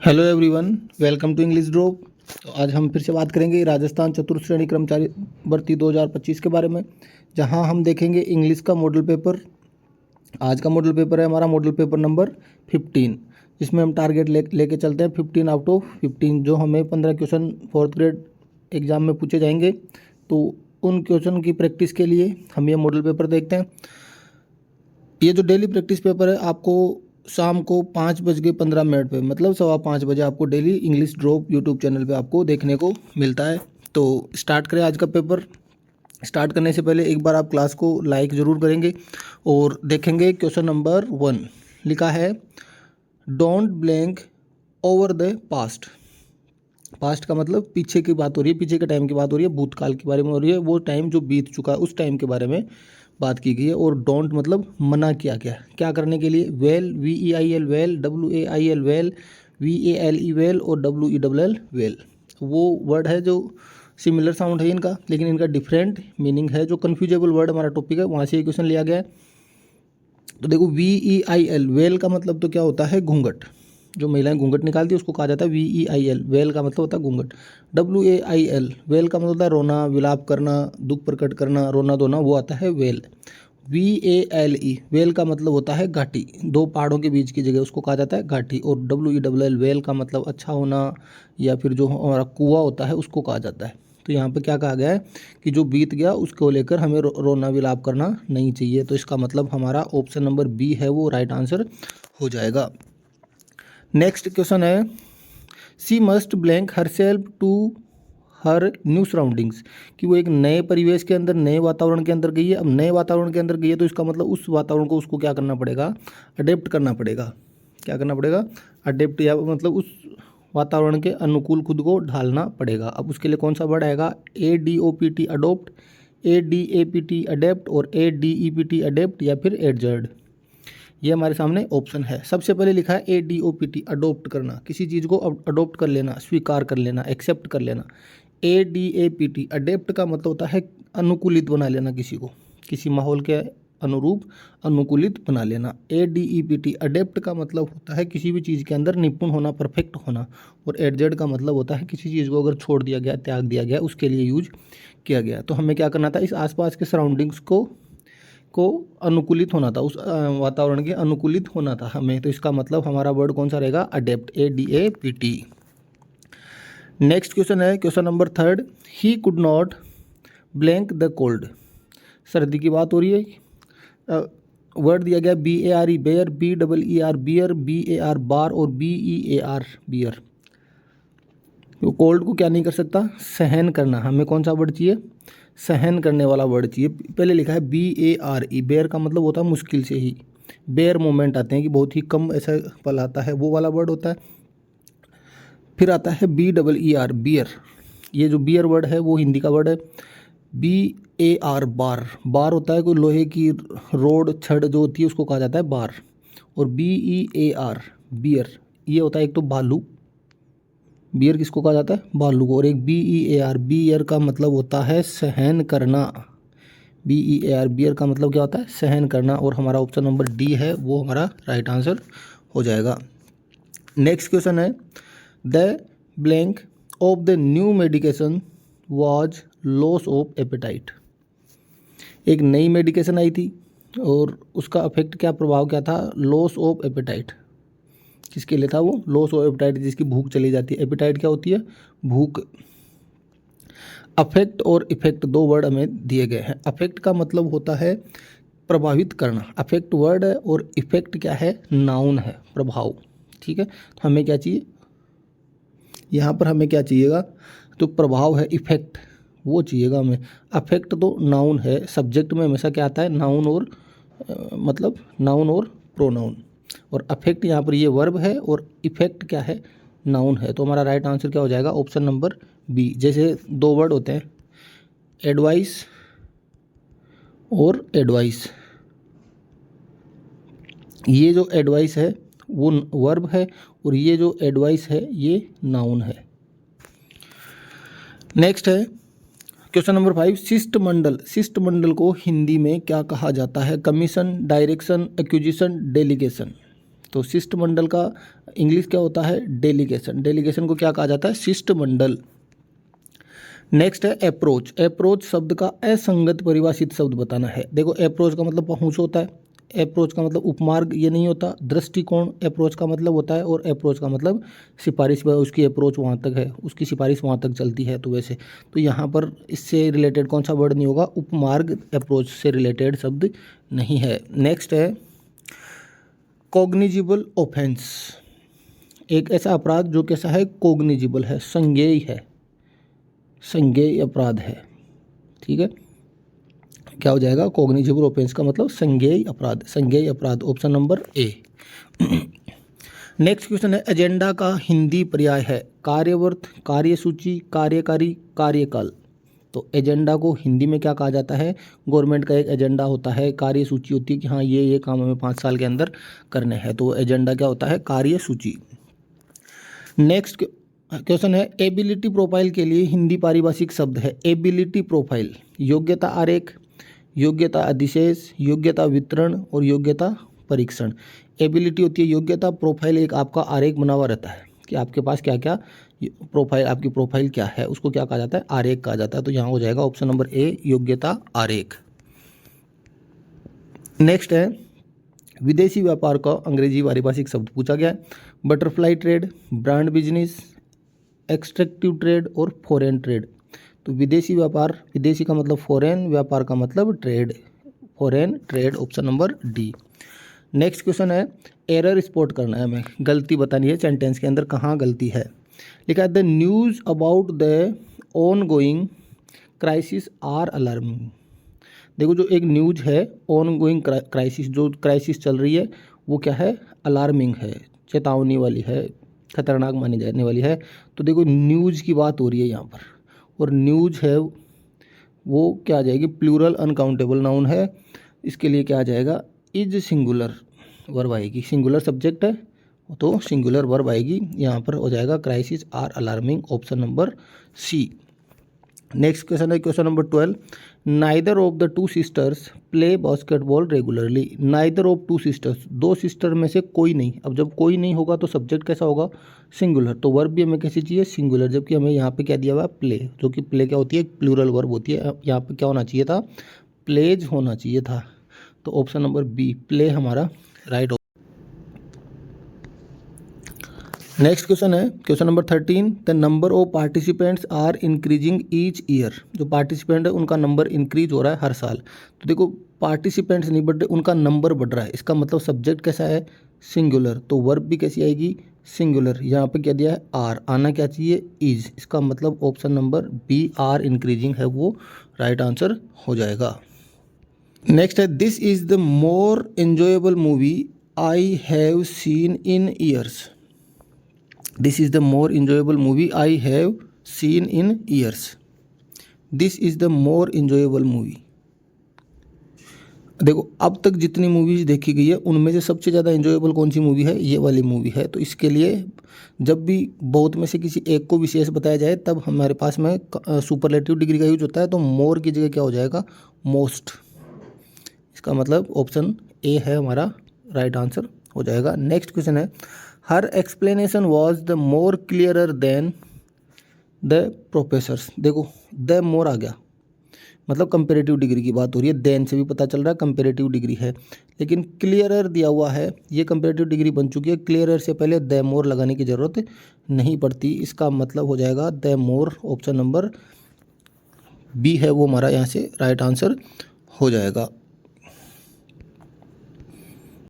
Hello everyone, welcome to English Drop. तो आज हम फिर से बात करेंगे राजस्थान चतुर्थ श्रेणी कर्मचारी भर्ती 2025 के बारे में, जहां हम देखेंगे इंग्लिश का मॉडल पेपर। आज का मॉडल पेपर है हमारा मॉडल पेपर नंबर 15, जिसमें हम टारगेट लेके चलते हैं 15 आउट ऑफ 15, जो हमें 15 क्वेश्चन फोर्थ ग्रेड एग्जाम में पूछे जाएंगे। तो उन क्वेश्चन की प्रैक्टिस के लिए हम ये मॉडल पेपर देखते हैं। ये जो डेली प्रैक्टिस पेपर है आपको शाम को 5:15 पे, मतलब 5:15 आपको daily English drop YouTube channel पे आपको देखने को मिलता है। तो स्टार्ट करें आज का पेपर। स्टार्ट करने से पहले एक बार आप क्लास को लाइक ज़रूर करेंगे और देखेंगे क्वेश्चन नंबर 1 लिखा है, don't blank over the past. Past का मतलब पीछे की बात हो रही है, पीछे के टाइम की बात हो रही है, भूतकाल के बारे में हो रही है, वो टाइम जो बीत चुका है उस टाइम के बारे में बात की गई है। और डोंट मतलब मना किया गया क्या करने के लिए। Well, VEIL well, WAIL well, VALE well और WELL वेल, वो वर्ड है जो सिमिलर साउंड है इनका, लेकिन इनका डिफरेंट मीनिंग है। जो कन्फ्यूजेबल वर्ड हमारा टॉपिक है वहाँ से ये क्वेश्चन लिया गया है। तो देखो, VEIL वेल का मतलब तो क्या होता है, घूंघट। जो महिलाएं घूंघट निकालती है उसको कहा जाता है VEIL वेल का मतलब होता है घूंघट। WAIL वेल का मतलब होता है रोना, विलाप करना, दुख प्रकट करना, रोना धोना, वो आता है वेल। VALE वेल का मतलब होता है घाटी, दो पहाड़ों के बीच की जगह उसको कहा जाता है घाटी। और WELL वेल का मतलब अच्छा होना, या फिर जो हमारा कुआं होता है उसको कहा जाता है। तो यहाँ पे क्या कहा गया है कि जो बीत गया उसको लेकर हमें रोना विलाप करना नहीं चाहिए। तो इसका मतलब हमारा ऑप्शन नंबर बी है वो राइट आंसर हो जाएगा। नेक्स्ट क्वेश्चन है, she must blank herself to her new surroundings, कि वो एक नए परिवेश के अंदर, नए वातावरण के अंदर गई है। अब नए वातावरण के अंदर गई है तो इसका मतलब उस वातावरण को उसको क्या करना पड़ेगा, अडेप्ट करना पड़ेगा। क्या करना पड़ेगा, अडेप्ट, या मतलब उस वातावरण के अनुकूल खुद को ढालना पड़ेगा। अब उसके लिए कौन सा वर्ड आएगा, ADOPT अडोप्ट, ADAPT अडेप्ट और ADEPT अडेप्ट, या फिर एडजर्ड। ये हमारे सामने ऑप्शन है। सबसे पहले लिखा है ADOPT अडोप्ट करना, किसी चीज़ को अडोप्ट कर लेना, स्वीकार कर लेना, एक्सेप्ट कर लेना। ADAPT अडेप्ट का मतलब होता है अनुकूलित बना लेना, किसी को किसी माहौल के अनुरूप अनुकूलित बना लेना। ADEPT अडेप्ट का मतलब होता है किसी भी चीज़ के अंदर निपुण होना, परफेक्ट होना। और एडजर्ड का मतलब होता है किसी चीज़ को अगर छोड़ दिया गया, त्याग दिया गया, उसके लिए यूज किया गया। तो हमें क्या करना था, इस आसपास के सराउंडिंग्स को अनुकूलित होना था, उस वातावरण के अनुकूलित होना था हमें। तो इसका मतलब हमारा वर्ड कौन सा रहेगा, अडेप्ट, ADAPT। नेक्स्ट क्वेश्चन है question number 3, he could not blank the cold. सर्दी की बात हो रही है। वर्ड दिया गया BARE bare, BEER beer, BAR bar और BEAR बियर। तो कोल्ड को क्या नहीं कर सकता, सहन करना। हमें कौन सा वर्ड चाहिए, सहन करने वाला वर्ड चाहिए। पहले लिखा है BARE, बेयर का मतलब होता है मुश्किल से ही, बेयर मोमेंट आते हैं कि बहुत ही कम ऐसा पल आता है, वो वाला वर्ड होता है। फिर आता है BEER बियर, ये जो बियर वर्ड है वो हिंदी का वर्ड है। BAR बार, बार होता है कोई लोहे की रोड, छड़ जो होती है उसको कहा जाता है बार। और BEAR बियर, ये होता है एक तो भालू, बियर किसको कहा जाता है, भालू को। और एक BEAR बियर का मतलब होता है सहन करना। BEAR बियर का मतलब क्या होता है, सहन करना। और हमारा ऑप्शन नंबर डी है वो हमारा राइट आंसर हो जाएगा। नेक्स्ट क्वेश्चन है, the blank of the new medication was loss of appetite. एक नई मेडिकेशन आई थी और उसका अफेक्ट क्या, प्रभाव क्या था, लॉस ऑफ एपेटाइट। किसके लिए था वो, लॉस ऑफ एपेटाइट, जिसकी भूख चली जाती है। एपेटाइट क्या होती है, भूख। अफेक्ट और इफेक्ट दो वर्ड हमें दिए गए हैं। अफेक्ट का मतलब होता है प्रभावित करना, अफेक्ट वर्ड है, और इफेक्ट क्या है, नाउन है, प्रभाव। ठीक है, तो हमें क्या चाहिए, यहाँ पर हमें क्या चाहिएगा, तो प्रभाव है, इफेक्ट वो चाहिएगा हमें। अफेक्ट तो नाउन है, सब्जेक्ट में हमेशा क्या आता है, नाउन और मतलब नाउन और प्रोनाउन। और अफेक्ट यहाँ पर ये वर्ब है और इफेक्ट क्या है, नाउन है। तो हमारा राइट आंसर क्या हो जाएगा, ऑप्शन नंबर बी। जैसे दो वर्ड होते हैं, एडवाइस और एडवाइस, ये जो एडवाइस है वो वर्ब है और ये जो एडवाइस है ये नाउन है। नेक्स्ट है क्वेश्चन नंबर 5, शिष्टमंडल। शिष्टमंडल को हिंदी में क्या कहा जाता है, कमीशन, डायरेक्शन, एक्विजिशन, डेलीगेशन। तो शिष्टमंडल का इंग्लिश क्या होता है? डेलीगेशन। डेलीगेशन को क्या कहा जाता है? शिष्टमंडल। नेक्स्ट है अप्रोच। अप्रोच शब्द का असंगत परिभाषित शब्द बताना है। देखो अप्रोच का मतलब पहुंच होता है, अप्रोच का मतलब उपमार्ग ये नहीं होता, दृष्टिकोण अप्रोच का मतलब होता है, और अप्रोच का मतलब सिफारिश, उसकी अप्रोच वहाँ तक है, उसकी सिफारिश वहाँ तक चलती है। तो वैसे तो यहाँ पर इससे रिलेटेड कौन सा वर्ड नहीं होगा? उपमार्ग अप्रोच से रिलेटेड शब्द नहीं है। नेक्स्ट है कॉग्निजिबल ऑफेंस। एक ऐसा अपराध जो कैसा है? कॉग्निजिबल है, संज्ञेय है, संज्ञेय अपराध है। ठीक है, क्या हो जाएगा? कॉग्निजिबल ऑफेंस का मतलब संज्ञेय अपराध, संज्ञेय अपराध, option number A. Next question है एजेंडा का हिंदी पर्याय है कार्यवर्त, कार्यसूची, कार्यकारी, कार्यकाल। तो एजेंडा को हिंदी में क्या कहा जाता है? गवर्नमेंट का एक एजेंडा होता है, कार्यसूची होती है कि हाँ ये काम हमें 5 साल के अंदर करने हैं, तो एजेंडा क्या होता है? कार्यसूची। नेक्स्ट क्वेश्चन है एबिलिटी प्रोफाइल के लिए हिंदी पारिभाषिक शब्द है। एबिलिटी प्रोफाइल योग्यता आरेख, योग्यता अधिशेष, योग्यता वितरण और योग्यता परीक्षण। एबिलिटी होती है योग्यता, प्रोफाइल एक आपका आरेख बना हुआ रहता है कि आपके पास क्या क्या प्रोफाइल, आपकी प्रोफाइल क्या है, उसको क्या कहा जाता है? आरेख कहा जाता है। तो यहाँ हो जाएगा ऑप्शन नंबर ए योग्यता आरेख। नेक्स्ट है विदेशी व्यापार का अंग्रेजी पारिभाषिक शब्द पूछा गया है। Butterfly trade, brand business, extractive trade और फॉरेन ट्रेड। तो विदेशी व्यापार, विदेशी का मतलब फॉरेन, व्यापार का मतलब trade, foreign trade, option number D. Next question है एरर स्पॉट करना है हमें, गलती बतानी है सेंटेंस के अंदर कहाँ गलती है। लिखा है the news about the ongoing crisis are alarming. देखो जो एक न्यूज है ऑन गोइंग क्राइसिस, जो क्राइसिस चल रही है वो क्या है? अलार्मिंग है, चेतावनी वाली है, खतरनाक मानी जाने वाली है। तो देखो न्यूज़ की बात हो रही है यहाँ पर, और न्यूज़ है वो क्या आ जाएगी? प्लूरल अनकाउंटेबल नाउन है, इसके लिए क्या आ जाएगा? इज सिंगुलर वर्ब आएगी, सिंगुलर सब्जेक्ट है तो सिंगुलर वर्ब आएगी। यहाँ पर हो जाएगा crisis are alarming, option number C. Next question है question number 12। Neither of the two sisters play basketball regularly. Neither of two sisters, दो सिस्टर में से कोई नहीं। अब जब कोई नहीं होगा तो सब्जेक्ट कैसा होगा? सिंगुलर। तो वर्ब भी हमें कैसी चाहिए? सिंगुलर। जबकि हमें यहाँ पे क्या दिया हुआ है? प्ले, जो कि प्ले क्या होती है? प्लूरल वर्ब होती है। यहाँ पे क्या होना चाहिए था? प्लेज होना चाहिए था। तो ऑप्शन नंबर बी प्ले हमारा राइट। नेक्स्ट क्वेश्चन है question number 13। The number of participants are increasing each year. जो पार्टिसिपेंट है उनका नंबर इंक्रीज हो रहा है हर साल। तो देखो पार्टिसिपेंट्स नहीं बढ़ रहे, उनका नंबर बढ़ रहा है, इसका मतलब सब्जेक्ट कैसा है? सिंगुलर। तो वर्ब भी कैसी आएगी? सिंगुलर। यहाँ पे क्या दिया है? आर, आना क्या चाहिए? इज। इसका मतलब option number B are increasing है वो राइट आंसर हो जाएगा। नेक्स्ट है this is the more enjoyable movie I have seen in years. This is the more enjoyable movie I have seen in years. This is the more enjoyable movie. देखो अब तक जितनी movies देखी गई है उनमें से सबसे ज़्यादा एंजॉयबल कौन सी मूवी है? ये वाली मूवी है। तो इसके लिए जब भी बहुत में से किसी एक को विशेष बताया जाए तब हमारे पास में सुपरलेटिव डिग्री का यूज होता है। तो मोर की जगह क्या हो जाएगा? मोस्ट। इसका मतलब ऑप्शन ए है हमारा राइट आंसर हो जाएगा। नेक्स्ट क्वेश्चन है her explanation was the more clearer than the professor's. देखो द मोर आ गया, मतलब कंपेरेटिव डिग्री की बात हो रही है। देन से भी पता चल रहा है कंपेरेटिव डिग्री है, लेकिन क्लियरर दिया हुआ है, ये कंपेरेटिव डिग्री बन चुकी है। क्लियरर से पहले द मोर लगाने की ज़रूरत नहीं पड़ती। इसका मतलब हो जाएगा the more, option number B है वो हमारा यहाँ से राइट आंसर हो जाएगा।